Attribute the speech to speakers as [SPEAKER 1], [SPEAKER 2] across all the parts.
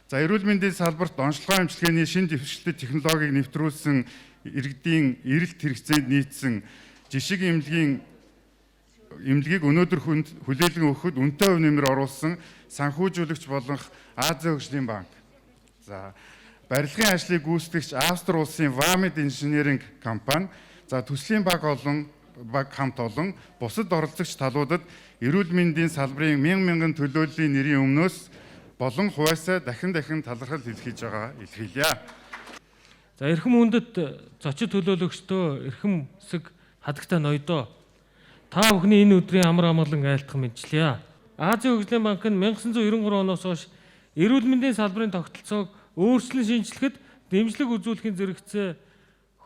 [SPEAKER 1] За эрүүл мэндийн салбарт онцлогоо эмчилгээний шинэ дэвшилтэд технологиг нэвтрүүлсэн иргэдийн эрэлт хэрэгцээнд нийцсэн жишг эмнэлгийг өнөөдөр хүлээлгэн өгөхөд үнэтэй хувь нэмэр оруулсан санхүүжүүлэгч болох Азийн хөгжлийн банк. За барилгын ажлыг гүйцэтгэгч Австри улсын Vamid Engineering компани, за төслийн баг хамт олон бусад оролцогч талуудад эрүүл мэндийн салбарын мянган төлөөллийн нэрийн өмнөөс болон хуваасаа дахин талархал илэрхийлж байгаа илэрхийлье.
[SPEAKER 2] За эрхэм хүндэт зочид төлөөлөгчдөө эрхэм хэсэг хадагтай ноёдоо та бүхний энэ өдрийн амар амгалан айлтгах мэдчилье. Азийн хөгжлийн банк нь 1993 оноос хойш эрүүл мэндийн салбарын тогтолцоог өөрчлөн шинжлэхэд дэмжлэг үзүүлэхийн зэрэгцээ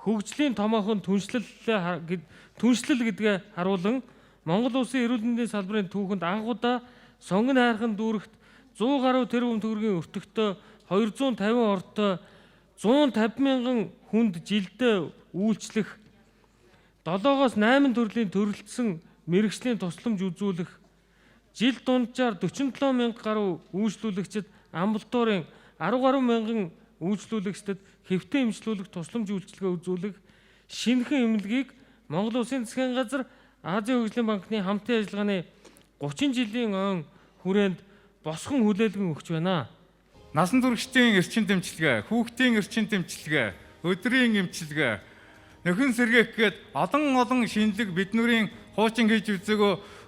[SPEAKER 2] хөгжлийн томоохон түншлэл гэдгээ харуулan Монгол улсын эрүүл мэндийн салбарын түүхэнд анхудаа сонгон хайрхан дүүрэгт 100 гаруй тэрбум төгрөгийн өртөгтэй 250 ортой 150 мянган хүнд жилдээ үйлчлэх 7-8 төрлийн төрөлцсөн мэрэгжлийн тусламж үзүүлэх жил дунджаар 47 мянга гаруй үйлчлүүлэгчид амбулаторийн 10 гаруй мянган үйлчлүүлэгчдэд хэвтэн эмчлүүлэх тусламж үйлчилгээ үзүүлэх шинэхэн эмнэлгийг Монгол Улсын засгийн газар Азийн хөгжлийн банкны хамтын ажиллагааны 30 жилийн он хүрээнд босхон хүлээлгэн өгч байна.
[SPEAKER 3] Насан туршидын эрчим дэмжлэгээ, хүүхдийн эрчим дэмжлэгээ, өдрийн эмчилгээ, нөхөн сэргээх гээд олон шинэлэг бидний хуучин хийж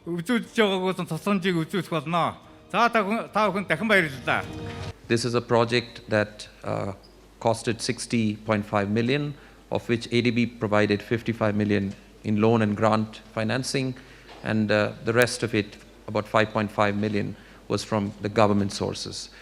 [SPEAKER 3] үзүүлж байгаагүй тусламжийг үзүүлэх болно. За та бүхэнд дахин баярлалаа.
[SPEAKER 4] This is a project that costed 60.5 million, of which ADB provided 55 million in loan and grant financing, and the rest of it, about 5.5 million, was from the government sources.